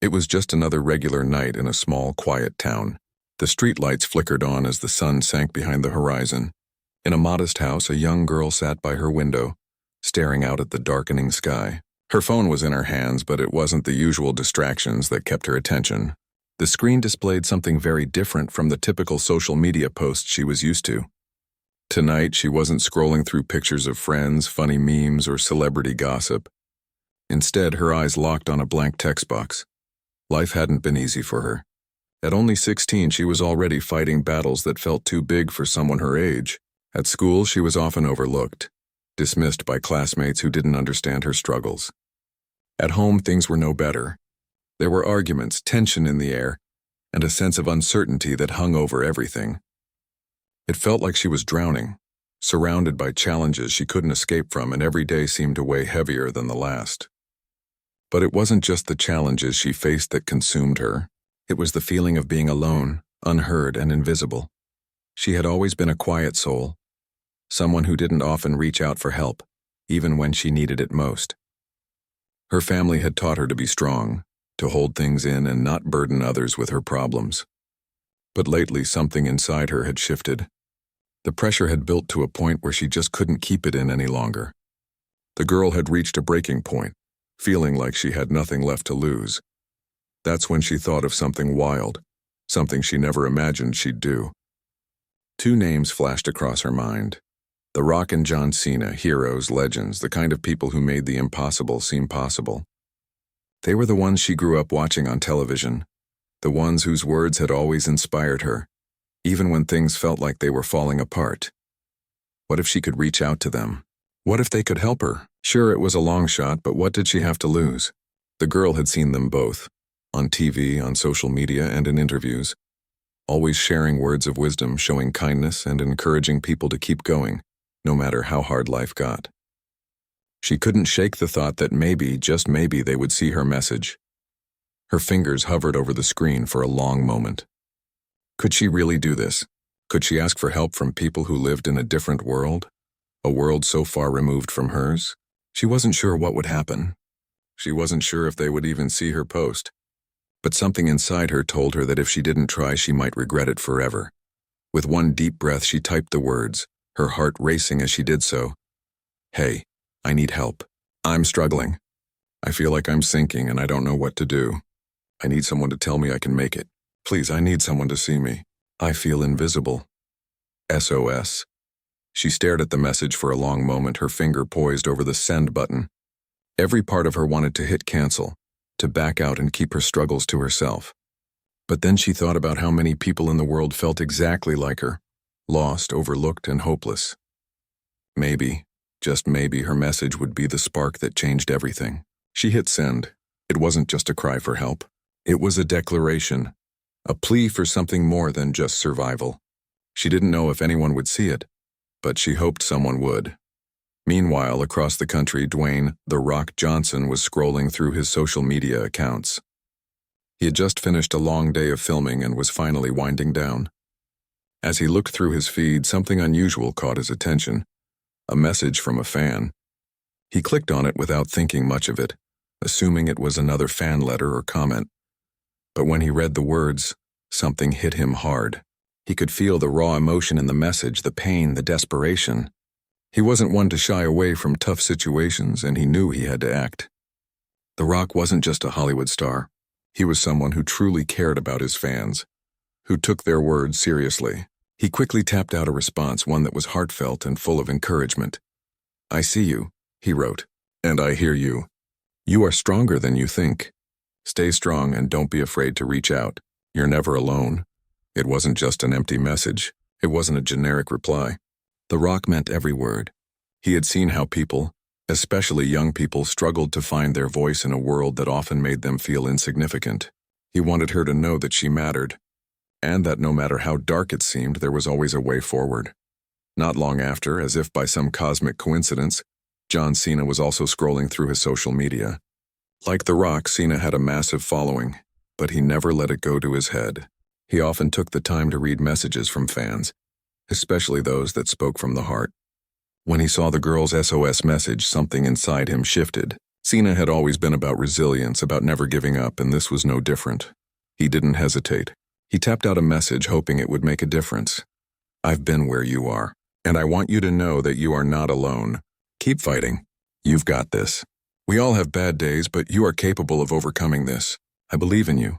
It was just another regular night in a small, quiet town. The streetlights flickered on as the sun sank behind the horizon. In a modest house, a young girl sat by her window, staring out at the darkening sky. Her phone was in her hands, but it wasn't the usual distractions that kept her attention. The screen displayed something very different from the typical social media posts she was used to. Tonight, she wasn't scrolling through pictures of friends, funny memes, or celebrity gossip. Instead, her eyes locked on a blank text box. Life hadn't been easy for her. At only 16, she was already fighting battles that felt too big for someone her age. At school, she was often overlooked, dismissed by classmates who didn't understand her struggles. At home, things were no better. There were arguments, tension in the air, and a sense of uncertainty that hung over everything. It felt like she was drowning, surrounded by challenges she couldn't escape from, and every day seemed to weigh heavier than the last. But it wasn't just the challenges she faced that consumed her. It was the feeling of being alone, unheard, and invisible. She had always been a quiet soul, someone who didn't often reach out for help, even when she needed it most. Her family had taught her to be strong, to hold things in and not burden others with her problems. But lately, something inside her had shifted. The pressure had built to a point where she just couldn't keep it in any longer. The girl had reached a breaking point, feeling like she had nothing left to lose. That's when she thought of something wild, something she never imagined she'd do. Two names flashed across her mind. The Rock and John Cena, heroes, legends, the kind of people who made the impossible seem possible. They were the ones she grew up watching on television, the ones whose words had always inspired her, even when things felt like they were falling apart. What if she could reach out to them? What if they could help her? Sure, it was a long shot, but what did she have to lose? The girl had seen them both, on TV, on social media, and in interviews, always sharing words of wisdom, showing kindness, and encouraging people to keep going, no matter how hard life got. She couldn't shake the thought that maybe, just maybe, they would see her message. Her fingers hovered over the screen for a long moment. Could she really do this? Could she ask for help from people who lived in a different world? A world so far removed from hers? She wasn't sure what would happen. She wasn't sure if they would even see her post. But something inside her told her that if she didn't try, she might regret it forever. With one deep breath, she typed the words, her heart racing as she did so. Hey, I need help. I'm struggling. I feel like I'm sinking and I don't know what to do. I need someone to tell me I can make it. Please, I need someone to see me. I feel invisible. SOS. She stared at the message for a long moment, her finger poised over the send button. Every part of her wanted to hit cancel, to back out and keep her struggles to herself. But then she thought about how many people in the world felt exactly like her, lost, overlooked, and hopeless. Maybe, just maybe, her message would be the spark that changed everything. She hit send. It wasn't just a cry for help. It was a declaration, a plea for something more than just survival. She didn't know if anyone would see it, but she hoped someone would. Meanwhile, across the country, Dwayne "The Rock" Johnson was scrolling through his social media accounts. He had just finished a long day of filming and was finally winding down. As he looked through his feed, something unusual caught his attention, a message from a fan. He clicked on it without thinking much of it, assuming it was another fan letter or comment. But when he read the words, something hit him hard. He could feel the raw emotion in the message, the pain, the desperation. He wasn't one to shy away from tough situations, and he knew he had to act. The Rock wasn't just a Hollywood star. He was someone who truly cared about his fans, who took their words seriously. He quickly tapped out a response, one that was heartfelt and full of encouragement. I see you, he wrote, and I hear you. You are stronger than you think. Stay strong and don't be afraid to reach out. You're never alone. It wasn't just an empty message. It wasn't a generic reply. The Rock meant every word. He had seen how people, especially young people, struggled to find their voice in a world that often made them feel insignificant. He wanted her to know that she mattered, and that no matter how dark it seemed, there was always a way forward. Not long after, as if by some cosmic coincidence, John Cena was also scrolling through his social media. Like The Rock, Cena had a massive following, but he never let it go to his head. He often took the time to read messages from fans, especially those that spoke from the heart. When he saw the girl's SOS message, something inside him shifted. Cena had always been about resilience, about never giving up, and this was no different. He didn't hesitate. He tapped out a message, hoping it would make a difference. I've been where you are, and I want you to know that you are not alone. Keep fighting. You've got this. We all have bad days, but you are capable of overcoming this. I believe in you.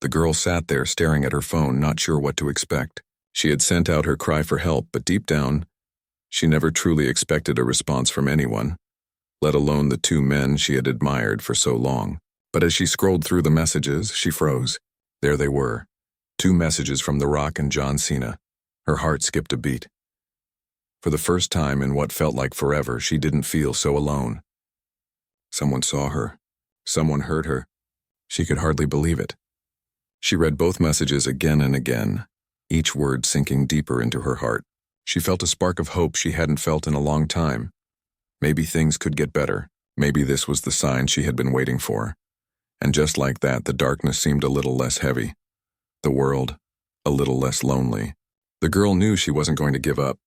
The girl sat there staring at her phone, not sure what to expect. She had sent out her cry for help, but deep down, she never truly expected a response from anyone, let alone the two men she had admired for so long. But as she scrolled through the messages, she froze. There they were. 2 messages from The Rock and John Cena. Her heart skipped a beat. For the first time in what felt like forever, she didn't feel so alone. Someone saw her. Someone heard her. She could hardly believe it. She read both messages again and again, each word sinking deeper into her heart. She felt a spark of hope she hadn't felt in a long time. Maybe things could get better. Maybe this was the sign she had been waiting for. And just like that, the darkness seemed a little less heavy. The world, a little less lonely. The girl knew she wasn't going to give up.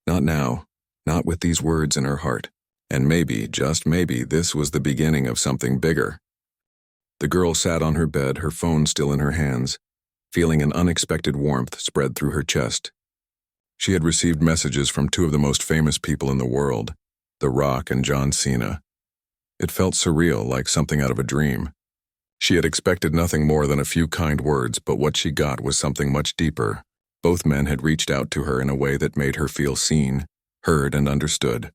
Not now. Not with these words in her heart. And maybe, just maybe, this was the beginning of something bigger. The girl sat on her bed, her phone still in her hands, feeling an unexpected warmth spread through her chest. She had received messages from 2 of the most famous people in the world, The Rock and John Cena. It felt surreal, like something out of a dream. She had expected nothing more than a few kind words, but what she got was something much deeper. Both men had reached out to her in a way that made her feel seen, heard, and understood.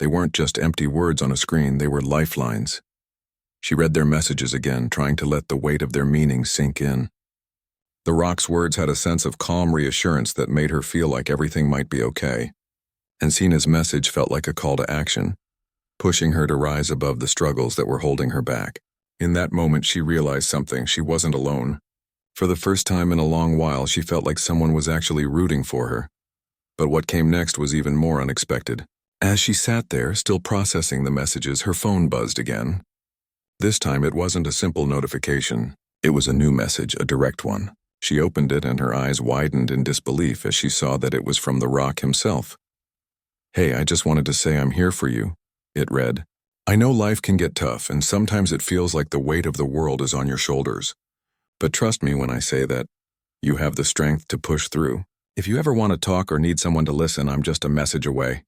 They weren't just empty words on a screen, they were lifelines. She read their messages again, trying to let the weight of their meaning sink in. The Rock's words had a sense of calm reassurance that made her feel like everything might be okay. And Cena's message felt like a call to action, pushing her to rise above the struggles that were holding her back. In that moment, she realized something. She wasn't alone. For the first time in a long while, she felt like someone was actually rooting for her. But what came next was even more unexpected. As she sat there, still processing the messages, her phone buzzed again. This time, it wasn't a simple notification. It was a new message, a direct one. She opened it and her eyes widened in disbelief as she saw that it was from The Rock himself. Hey, I just wanted to say I'm here for you, it read. I know life can get tough and sometimes it feels like the weight of the world is on your shoulders. But trust me when I say that you have the strength to push through. If you ever want to talk or need someone to listen, I'm just a message away.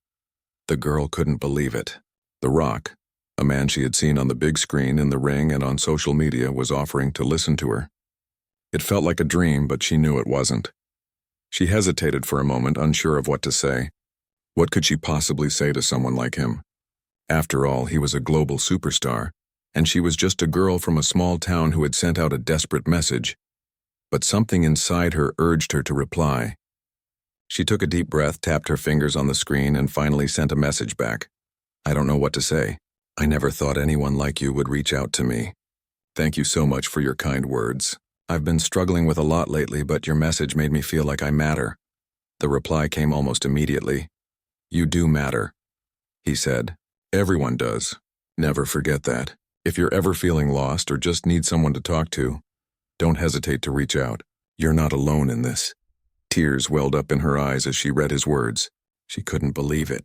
The girl couldn't believe it. The Rock, a man she had seen on the big screen, in the ring, and on social media, was offering to listen to her. It felt like a dream, but she knew it wasn't. She hesitated for a moment, unsure of what to say. What could she possibly say to someone like him? After all, he was a global superstar, and she was just a girl from a small town who had sent out a desperate message. But something inside her urged her to reply. She took a deep breath, tapped her fingers on the screen, and finally sent a message back. I don't know what to say. I never thought anyone like you would reach out to me. Thank you so much for your kind words. I've been struggling with a lot lately, but your message made me feel like I matter. The reply came almost immediately. You do matter, he said. Everyone does. Never forget that. If you're ever feeling lost or just need someone to talk to, don't hesitate to reach out. You're not alone in this. Tears welled up in her eyes as she read his words. She couldn't believe it.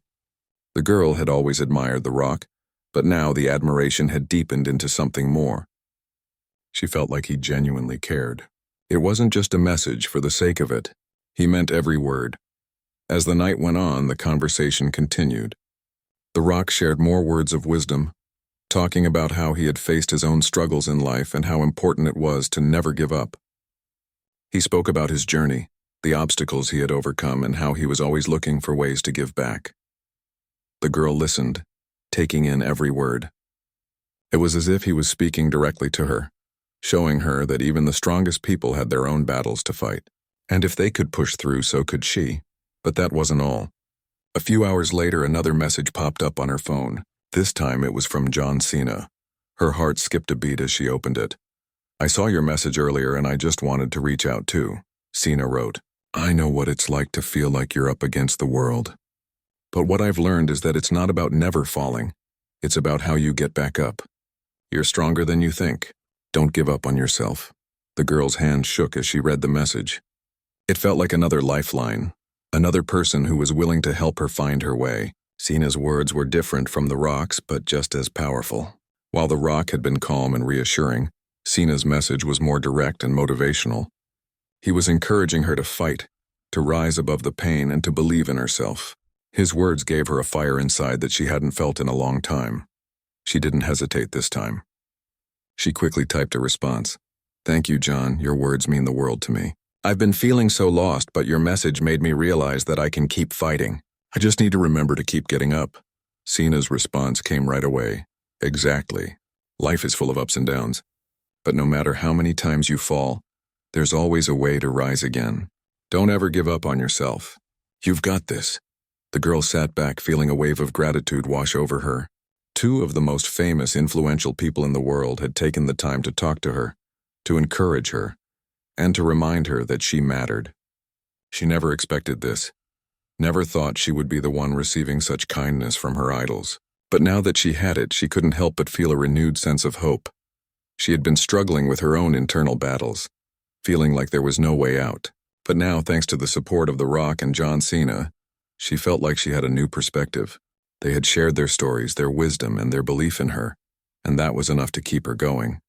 The girl had always admired The Rock, but now the admiration had deepened into something more. She felt like he genuinely cared. It wasn't just a message for the sake of it. He meant every word. As the night went on, the conversation continued. The Rock shared more words of wisdom, talking about how he had faced his own struggles in life and how important it was to never give up. He spoke about his journey, the obstacles he had overcome, and how he was always looking for ways to give back. The girl listened, taking in every word. It was as if he was speaking directly to her, showing her that even the strongest people had their own battles to fight. And if they could push through, so could she. But that wasn't all. A few hours later, another message popped up on her phone. This time it was from John Cena. Her heart skipped a beat as she opened it. I saw your message earlier and I just wanted to reach out too, Cena wrote. I know what it's like to feel like you're up against the world. But what I've learned is that it's not about never falling. It's about how you get back up. You're stronger than you think. Don't give up on yourself. The girl's hand shook as she read the message. It felt like another lifeline, another person who was willing to help her find her way. Cena's words were different from the rock's, but just as powerful. While the rock had been calm and reassuring, Cena's message was more direct and motivational. He was encouraging her to fight, to rise above the pain, and to believe in herself. His words gave her a fire inside that she hadn't felt in a long time. She didn't hesitate this time. She quickly typed a response. "Thank you, John. Your words mean the world to me. I've been feeling so lost, but your message made me realize that I can keep fighting. I just need to remember to keep getting up." Cena's response came right away. "Exactly. Life is full of ups and downs. But no matter how many times you fall, there's always a way to rise again. Don't ever give up on yourself. You've got this." The girl sat back, feeling a wave of gratitude wash over her. Two of the most famous, influential people in the world had taken the time to talk to her, to encourage her, and to remind her that she mattered. She never expected this, never thought she would be the one receiving such kindness from her idols. But now that she had it, she couldn't help but feel a renewed sense of hope. She had been struggling with her own internal battles, feeling like there was no way out. But now, thanks to the support of The Rock and John Cena, she felt like she had a new perspective. They had shared their stories, their wisdom, and their belief in her, and that was enough to keep her going.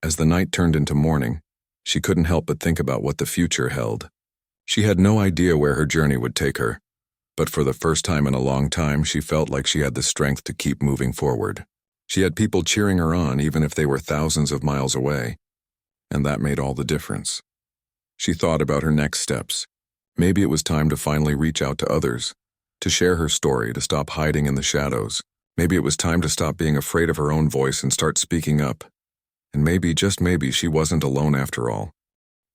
As the night turned into morning, she couldn't help but think about what the future held. She had no idea where her journey would take her, but for the first time in a long time, she felt like she had the strength to keep moving forward. She had people cheering her on even if they were thousands of miles away, and that made all the difference. She thought about her next steps. Maybe it was time to finally reach out to others, to share her story, to stop hiding in the shadows. Maybe it was time to stop being afraid of her own voice and start speaking up. And maybe, just maybe, she wasn't alone after all.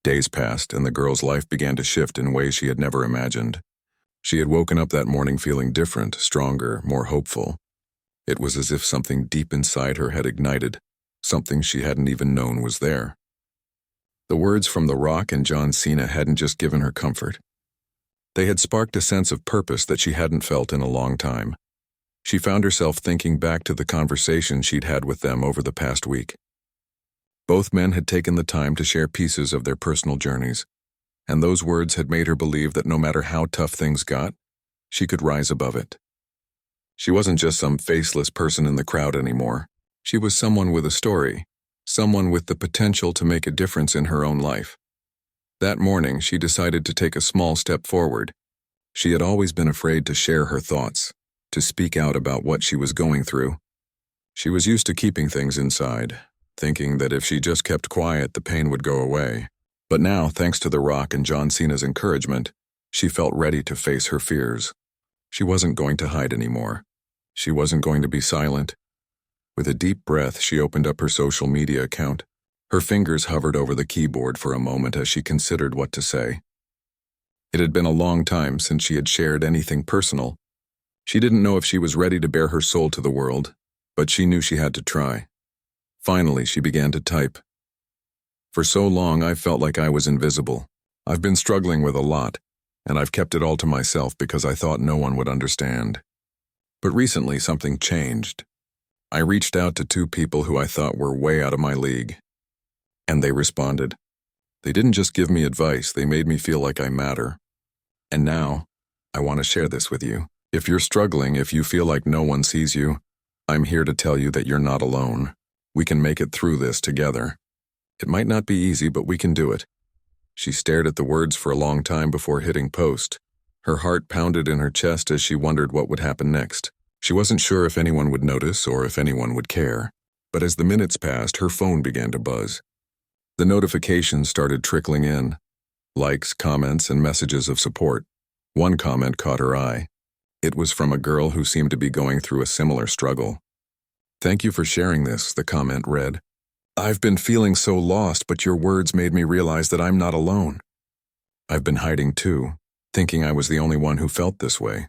Days passed, and the girl's life began to shift in ways she had never imagined. She had woken up that morning feeling different, stronger, more hopeful. It was as if something deep inside her had ignited, something she hadn't even known was there. The words from The Rock and John Cena hadn't just given her comfort. They had sparked a sense of purpose that she hadn't felt in a long time. She found herself thinking back to the conversation she'd had with them over the past week. Both men had taken the time to share pieces of their personal journeys, and those words had made her believe that no matter how tough things got, she could rise above it. She wasn't just some faceless person in the crowd anymore. She was someone with a story, someone with the potential to make a difference in her own life. That morning, she decided to take a small step forward. She had always been afraid to share her thoughts, to speak out about what she was going through. She was used to keeping things inside, thinking that if she just kept quiet, the pain would go away. But now, thanks to The Rock and John Cena's encouragement, she felt ready to face her fears. She wasn't going to hide anymore. She wasn't going to be silent. With a deep breath, she opened up her social media account. Her fingers hovered over the keyboard for a moment as she considered what to say. It had been a long time since she had shared anything personal. She didn't know if she was ready to bare her soul to the world, but she knew she had to try. Finally, she began to type. "For so long, I felt like I was invisible. I've been struggling with a lot, and I've kept it all to myself because I thought no one would understand. But recently, something changed. I reached out to two people who I thought were way out of my league, and they responded. They didn't just give me advice, they made me feel like I matter. And now, I want to share this with you. If you're struggling, if you feel like no one sees you, I'm here to tell you that you're not alone. We can make it through this together. It might not be easy, but we can do it." She stared at the words for a long time before hitting post. Her heart pounded in her chest as she wondered what would happen next. She wasn't sure if anyone would notice or if anyone would care. But as the minutes passed, her phone began to buzz. The notifications started trickling in. Likes, comments, and messages of support. One comment caught her eye. It was from a girl who seemed to be going through a similar struggle. "Thank you for sharing this," the comment read. "I've been feeling so lost, but your words made me realize that I'm not alone. I've been hiding too, thinking I was the only one who felt this way."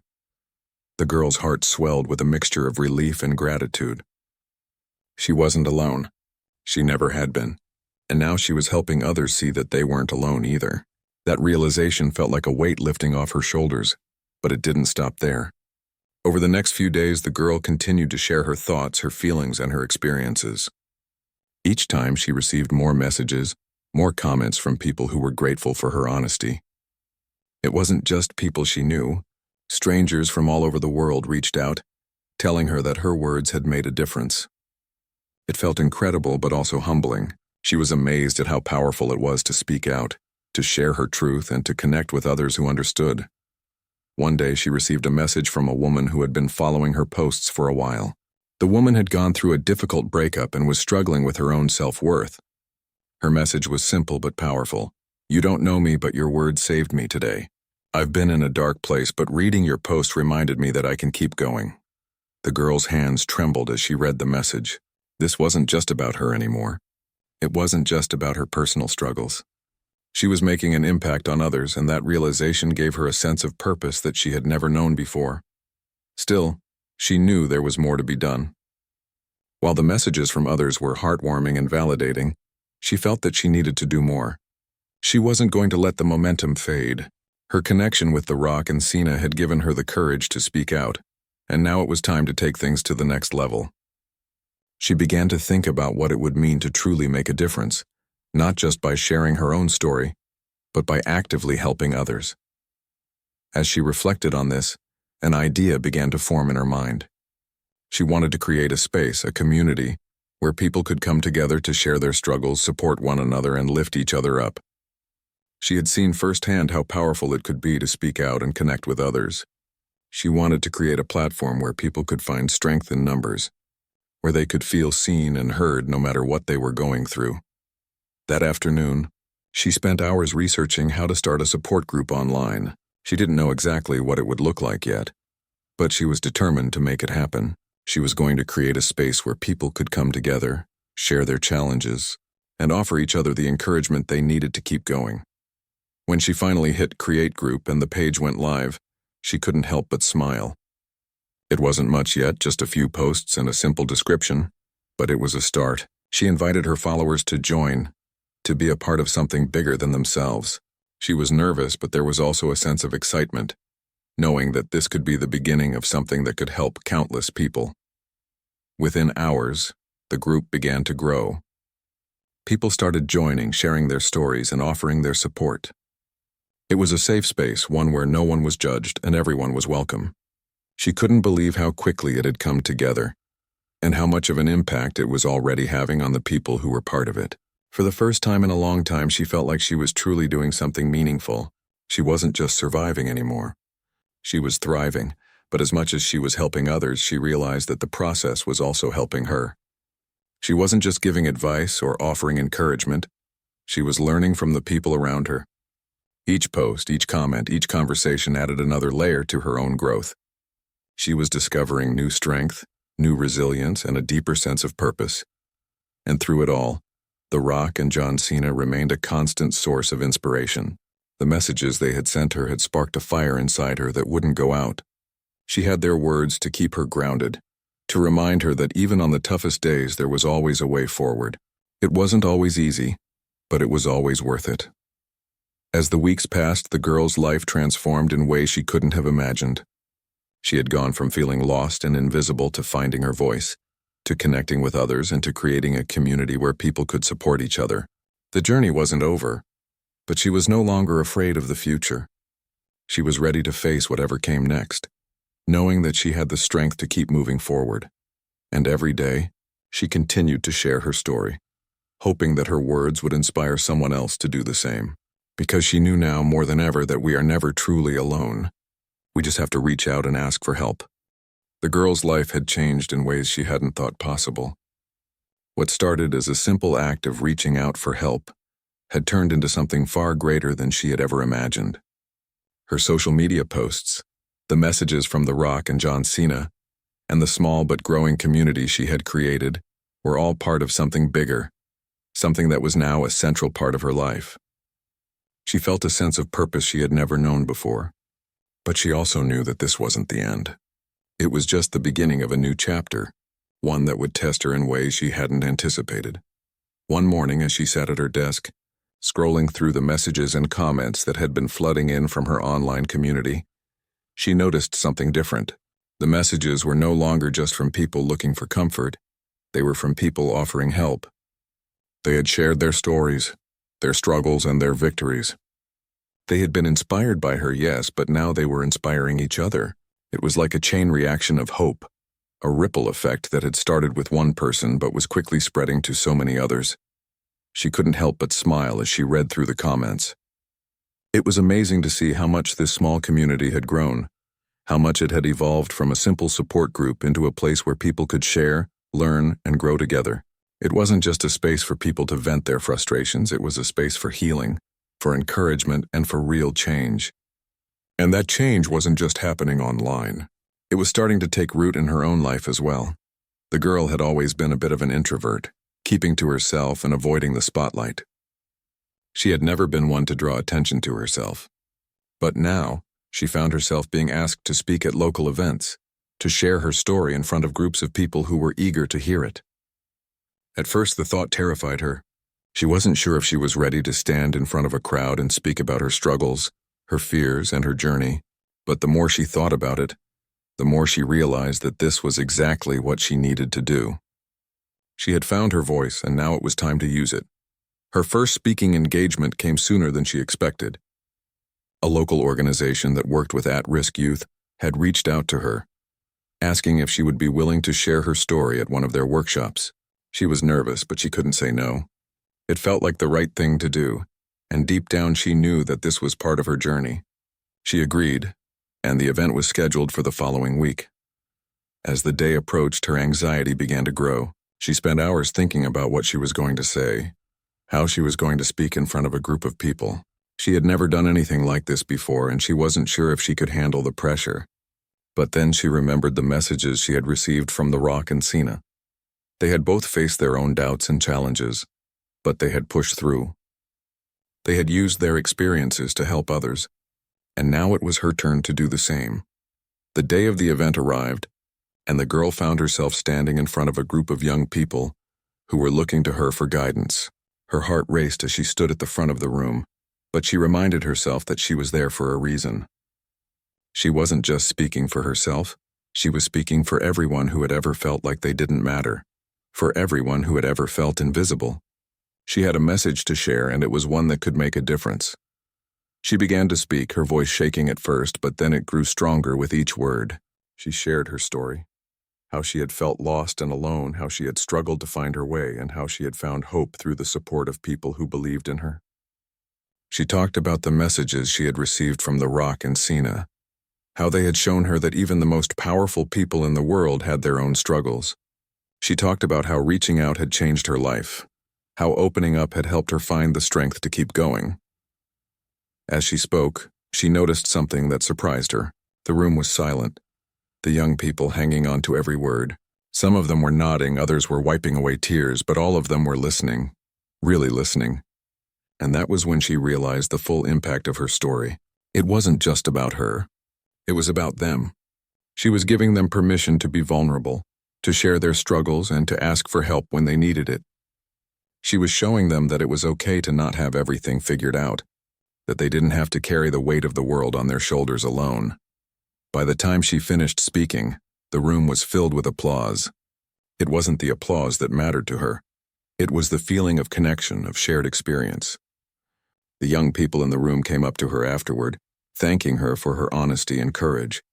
The girl's heart swelled with a mixture of relief and gratitude. She wasn't alone. She never had been. And now she was helping others see that they weren't alone either. That realization felt like a weight lifting off her shoulders, but it didn't stop there. Over the next few days, the girl continued to share her thoughts, her feelings, and her experiences. Each time she received more messages, more comments from people who were grateful for her honesty. It wasn't just people she knew. Strangers from all over the world reached out, telling her that her words had made a difference. It felt incredible but also humbling. She was amazed at how powerful it was to speak out, to share her truth, and to connect with others who understood. One day she received a message from a woman who had been following her posts for a while. The woman had gone through a difficult breakup and was struggling with her own self-worth. Her message was simple but powerful. "You don't know me, but your words saved me today. I've been in a dark place, but reading your post reminded me that I can keep going." The girl's hands trembled as she read the message. This wasn't just about her anymore. It wasn't just about her personal struggles. She was making an impact on others, and that realization gave her a sense of purpose that she had never known before. Still, she knew there was more to be done. While the messages from others were heartwarming and validating, she felt that she needed to do more. She wasn't going to let the momentum fade. Her connection with The Rock and Cena had given her the courage to speak out, and now it was time to take things to the next level. She began to think about what it would mean to truly make a difference, not just by sharing her own story, but by actively helping others. As she reflected on this, an idea began to form in her mind. She wanted to create a space, a community, where people could come together to share their struggles, support one another, and lift each other up. She had seen firsthand how powerful it could be to speak out and connect with others. She wanted to create a platform where people could find strength in numbers, where they could feel seen and heard no matter what they were going through. That afternoon, she spent hours researching how to start a support group online. She didn't know exactly what it would look like yet, but she was determined to make it happen. She was going to create a space where people could come together, share their challenges, and offer each other the encouragement they needed to keep going. When she finally hit Create Group and the page went live, she couldn't help but smile. It wasn't much yet, just a few posts and a simple description, but it was a start. She invited her followers to join, to be a part of something bigger than themselves. She was nervous, but there was also a sense of excitement, knowing that this could be the beginning of something that could help countless people. Within hours, the group began to grow. People started joining, sharing their stories, and offering their support. It was a safe space, one where no one was judged and everyone was welcome. She couldn't believe how quickly it had come together, and how much of an impact it was already having on the people who were part of it. For the first time in a long time, she felt like she was truly doing something meaningful. She wasn't just surviving anymore. She was thriving, but as much as she was helping others, she realized that the process was also helping her. She wasn't just giving advice or offering encouragement. She was learning from the people around her. Each post, each comment, each conversation added another layer to her own growth. She was discovering new strength, new resilience, and a deeper sense of purpose. And through it all, The Rock and John Cena remained a constant source of inspiration. The messages they had sent her had sparked a fire inside her that wouldn't go out. She had their words to keep her grounded, to remind her that even on the toughest days there was always a way forward. It wasn't always easy, but it was always worth it. As the weeks passed, the girl's life transformed in ways she couldn't have imagined. She had gone from feeling lost and invisible to finding her voice, to connecting with others, and to creating a community where people could support each other. The journey wasn't over, but she was no longer afraid of the future. She was ready to face whatever came next, knowing that she had the strength to keep moving forward. And every day, she continued to share her story, hoping that her words would inspire someone else to do the same. Because she knew now more than ever that we are never truly alone. We just have to reach out and ask for help. The girl's life had changed in ways she hadn't thought possible. What started as a simple act of reaching out for help had turned into something far greater than she had ever imagined. Her social media posts, the messages from The Rock and John Cena, and the small but growing community she had created were all part of something bigger, something that was now a central part of her life. She felt a sense of purpose she had never known before, but she also knew that this wasn't the end. It was just the beginning of a new chapter, one that would test her in ways she hadn't anticipated. One morning, as she sat at her desk, scrolling through the messages and comments that had been flooding in from her online community, she noticed something different. The messages were no longer just from people looking for comfort. They were from people offering help. They had shared their stories, their struggles, and their victories. They had been inspired by her, yes, but now they were inspiring each other. It was like a chain reaction of hope, a ripple effect that had started with one person but was quickly spreading to so many others. She couldn't help but smile as she read through the comments. It was amazing to see how much this small community had grown, how much it had evolved from a simple support group into a place where people could share, learn, and grow together. It wasn't just a space for people to vent their frustrations, it was a space for healing, for encouragement, and for real change. And that change wasn't just happening online. It was starting to take root in her own life as well. The girl had always been a bit of an introvert, keeping to herself and avoiding the spotlight. She had never been one to draw attention to herself. But now, she found herself being asked to speak at local events, to share her story in front of groups of people who were eager to hear it. At first, the thought terrified her. She wasn't sure if she was ready to stand in front of a crowd and speak about her struggles, her fears, and her journey. But the more she thought about it, the more she realized that this was exactly what she needed to do. She had found her voice, and now it was time to use it. Her first speaking engagement came sooner than she expected. A local organization that worked with at-risk youth had reached out to her, asking if she would be willing to share her story at one of their workshops. She was nervous, but she couldn't say no. It felt like the right thing to do, and deep down she knew that this was part of her journey. She agreed, and the event was scheduled for the following week. As the day approached, her anxiety began to grow. She spent hours thinking about what she was going to say, how she was going to speak in front of a group of people. She had never done anything like this before, and she wasn't sure if she could handle the pressure. But then she remembered the messages she had received from The Rock and Cena. They had both faced their own doubts and challenges, but they had pushed through. They had used their experiences to help others, and now it was her turn to do the same. The day of the event arrived, and the girl found herself standing in front of a group of young people who were looking to her for guidance. Her heart raced as she stood at the front of the room, but she reminded herself that she was there for a reason. She wasn't just speaking for herself, she was speaking for everyone who had ever felt like they didn't matter, for everyone who had ever felt invisible. She had a message to share, and it was one that could make a difference. She began to speak, her voice shaking at first, but then it grew stronger with each word. She shared her story, how she had felt lost and alone, how she had struggled to find her way, and how she had found hope through the support of people who believed in her. She talked about the messages she had received from The Rock and Cena, how they had shown her that even the most powerful people in the world had their own struggles. She talked about how reaching out had changed her life, how opening up had helped her find the strength to keep going. As she spoke, she noticed something that surprised her. The room was silent, the young people hanging on to every word. Some of them were nodding, others were wiping away tears, but all of them were listening, really listening. And that was when she realized the full impact of her story. It wasn't just about her. It was about them. She was giving them permission to be vulnerable, to share their struggles, and to ask for help when they needed it. She was showing them that it was okay to not have everything figured out, that they didn't have to carry the weight of the world on their shoulders alone. By the time she finished speaking, the room was filled with applause. It wasn't the applause that mattered to her. It was the feeling of connection, of shared experience. The young people in the room came up to her afterward, thanking her for her honesty and courage.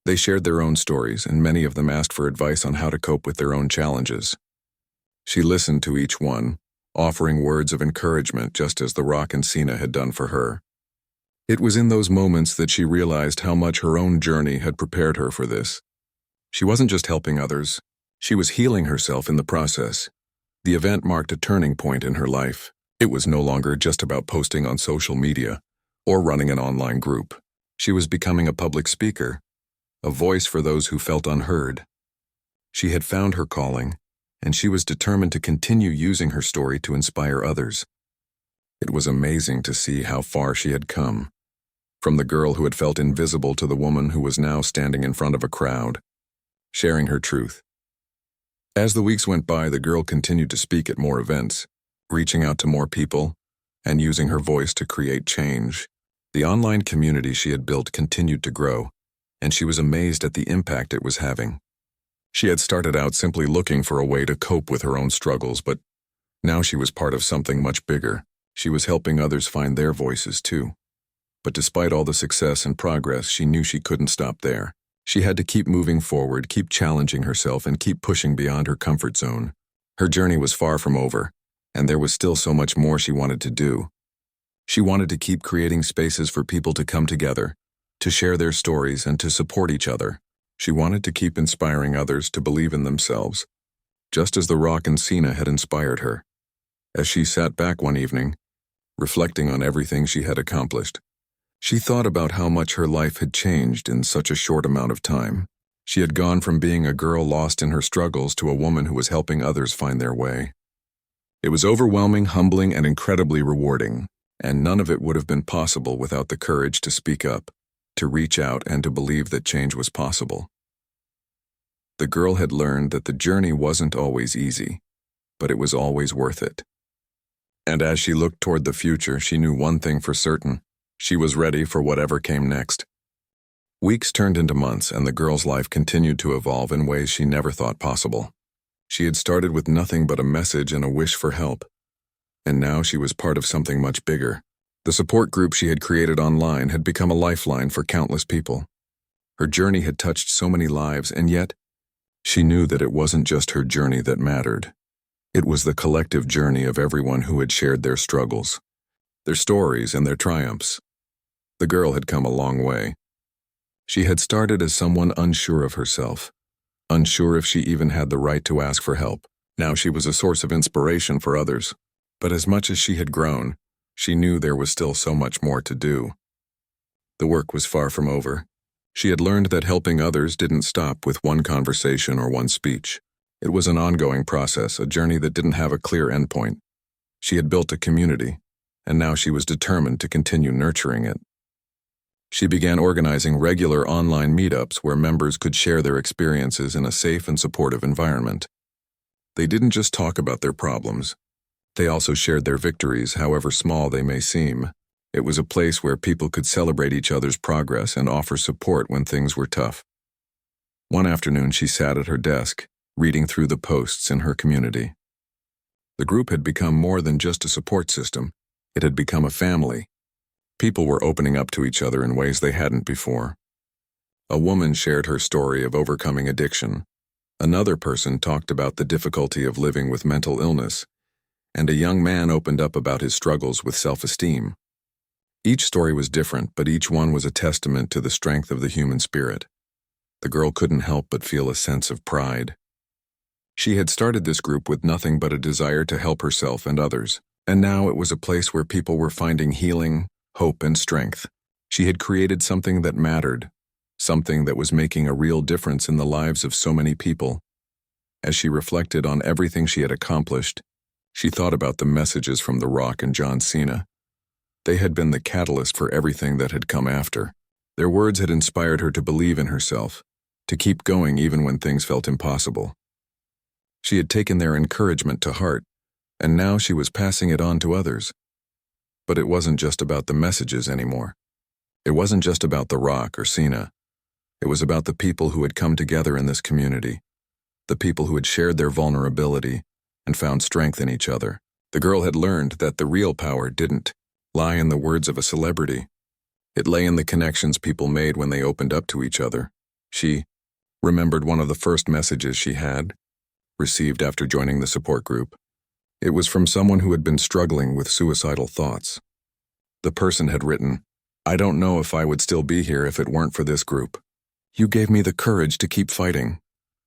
They shared their own stories, and many of them asked for advice on how to cope with their own challenges. She listened to each one, offering words of encouragement just as The Rock and Cena had done for her. It was in those moments that she realized how much her own journey had prepared her for this. She wasn't just helping others, she was healing herself in the process. The event marked a turning point in her life. It was no longer just about posting on social media or running an online group. She was becoming a public speaker, a voice for those who felt unheard. She had found her calling, and she was determined to continue using her story to inspire others. It was amazing to see how far she had come, from the girl who had felt invisible to the woman who was now standing in front of a crowd, sharing her truth. As the weeks went by, the girl continued to speak at more events, reaching out to more people, and using her voice to create change. The online community she had built continued to grow, and she was amazed at the impact it was having. She had started out simply looking for a way to cope with her own struggles, but now she was part of something much bigger. She was helping others find their voices too. But despite all the success and progress, she knew she couldn't stop there. She had to keep moving forward, keep challenging herself, and keep pushing beyond her comfort zone. Her journey was far from over, and there was still so much more she wanted to do. She wanted to keep creating spaces for people to come together, to share their stories, and to support each other. She wanted to keep inspiring others to believe in themselves, just as The Rock and Cena had inspired her. As she sat back one evening, reflecting on everything she had accomplished, she thought about how much her life had changed in such a short amount of time. She had gone from being a girl lost in her struggles to a woman who was helping others find their way. It was overwhelming, humbling, and incredibly rewarding, and none of it would have been possible without the courage to speak up, to reach out, and to believe that change was possible. The girl had learned that the journey wasn't always easy, but it was always worth it. And as she looked toward the future, she knew one thing for certain: she was ready for whatever came next. Weeks turned into months, and the girl's life continued to evolve in ways she never thought possible. She had started with nothing but a message and a wish for help, and now she was part of something much bigger. The support group she had created online had become a lifeline for countless people. Her journey had touched so many lives, and yet, she knew that it wasn't just her journey that mattered. It was the collective journey of everyone who had shared their struggles, their stories, and their triumphs. The girl had come a long way. She had started as someone unsure of herself, unsure if she even had the right to ask for help. Now she was a source of inspiration for others. But as much as she had grown, she knew there was still so much more to do. The work was far from over. She had learned that helping others didn't stop with one conversation or one speech. It was an ongoing process, a journey that didn't have a clear endpoint. She had built a community, and now she was determined to continue nurturing it. She began organizing regular online meetups where members could share their experiences in a safe and supportive environment. They didn't just talk about their problems. They also shared their victories, however small they may seem. It was a place where people could celebrate each other's progress and offer support when things were tough. One afternoon, she sat at her desk, reading through the posts in her community. The group had become more than just a support system. It had become a family. People were opening up to each other in ways they hadn't before. A woman shared her story of overcoming addiction. Another person talked about the difficulty of living with mental illness, and a young man opened up about his struggles with self-esteem. Each story was different, but each one was a testament to the strength of the human spirit. The girl couldn't help but feel a sense of pride. She had started this group with nothing but a desire to help herself and others, and now it was a place where people were finding healing, hope, and strength. She had created something that mattered, something that was making a real difference in the lives of so many people. As she reflected on everything she had accomplished, she thought about the messages from The Rock and John Cena. They had been the catalyst for everything that had come after. Their words had inspired her to believe in herself, to keep going even when things felt impossible. She had taken their encouragement to heart, and now she was passing it on to others. But it wasn't just about the messages anymore. It wasn't just about The Rock or Cena. It was about the people who had come together in this community, the people who had shared their vulnerability and found strength in each other. The girl had learned that the real power didn't lie in the words of a celebrity. It lay in the connections people made when they opened up to each other. She remembered one of the first messages she had received after joining the support group. It was from someone who had been struggling with suicidal thoughts. The person had written, "I don't know if I would still be here if it weren't for this group. You gave me the courage to keep fighting."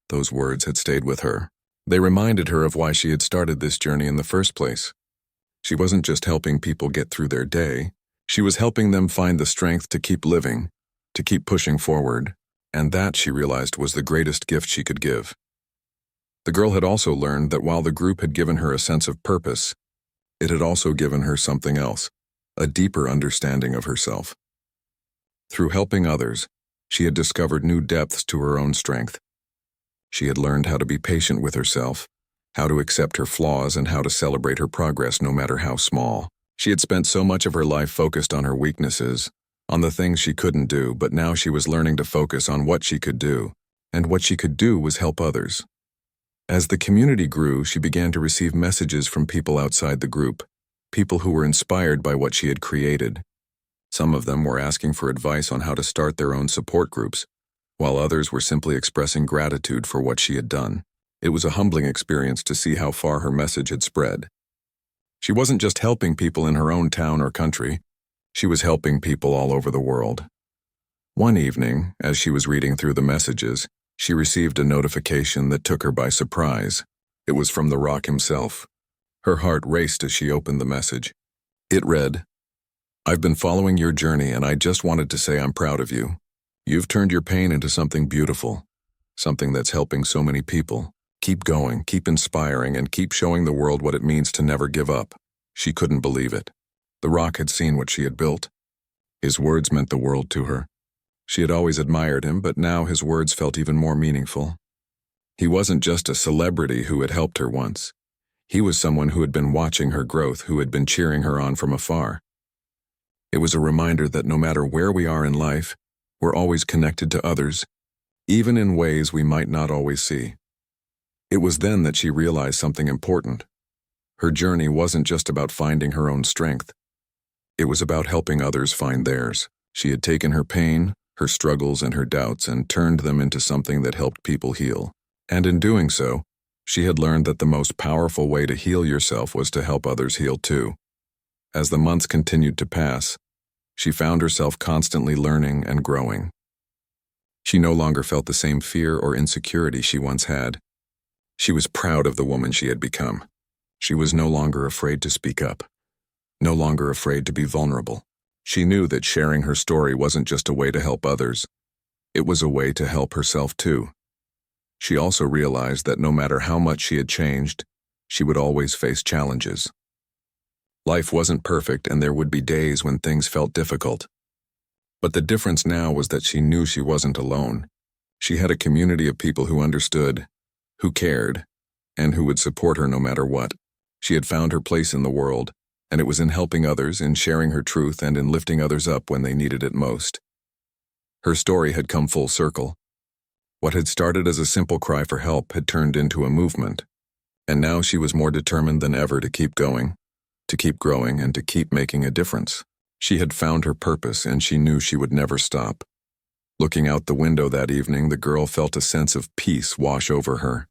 Those words had stayed with her. They reminded her of why she had started this journey in the first place. She wasn't just helping people get through their day. She was helping them find the strength to keep living, to keep pushing forward, and that, she realized, was the greatest gift she could give. The girl had also learned that while the group had given her a sense of purpose, it had also given her something else, a deeper understanding of herself. Through helping others, she had discovered new depths to her own strength. She had learned how to be patient with herself, how to accept her flaws, and how to celebrate her progress no matter how small. She had spent so much of her life focused on her weaknesses, on the things she couldn't do, but now she was learning to focus on what she could do, and what she could do was help others. As the community grew, she began to receive messages from people outside the group, people who were inspired by what she had created. Some of them were asking for advice on how to start their own support groups, while others were simply expressing gratitude for what she had done. It was a humbling experience to see how far her message had spread. She wasn't just helping people in her own town or country, she was helping people all over the world. One evening, as she was reading through the messages, she received a notification that took her by surprise. It was from The Rock himself. Her heart raced as she opened the message. It read, "I've been following your journey and I just wanted to say I'm proud of you. You've turned your pain into something beautiful, something that's helping so many people. Keep going, keep inspiring, and keep showing the world what it means to never give up." She couldn't believe it. The Rock had seen what she had built. His words meant the world to her. She had always admired him, but now his words felt even more meaningful. He wasn't just a celebrity who had helped her once. He was someone who had been watching her growth, who had been cheering her on from afar. It was a reminder that no matter where we are in life, we're always connected to others, even in ways we might not always see. It was then that she realized something important. Her journey wasn't just about finding her own strength. It was about helping others find theirs. She had taken her pain, her struggles, and her doubts and turned them into something that helped people heal. And in doing so, she had learned that the most powerful way to heal yourself was to help others heal too. As the months continued to pass, she found herself constantly learning and growing. She no longer felt the same fear or insecurity she once had. She was proud of the woman she had become. She was no longer afraid to speak up, no longer afraid to be vulnerable. She knew that sharing her story wasn't just a way to help others. It was a way to help herself too. She also realized that no matter how much she had changed, she would always face challenges. Life wasn't perfect and there would be days when things felt difficult. But the difference now was that she knew she wasn't alone. She had a community of people who understood, who cared, and who would support her no matter what. She had found her place in the world, and it was in helping others, in sharing her truth, and in lifting others up when they needed it most. Her story had come full circle. What had started as a simple cry for help had turned into a movement, and now she was more determined than ever to keep going, to keep growing, and to keep making a difference. She had found her purpose, and she knew she would never stop. Looking out the window that evening, the girl felt a sense of peace wash over her.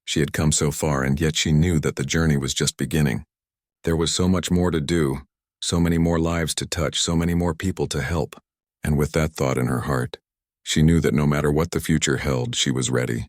She had come so far, and yet she knew that the journey was just beginning. There was so much more to do, so many more lives to touch, so many more people to help. And with that thought in her heart, she knew that no matter what the future held, she was ready.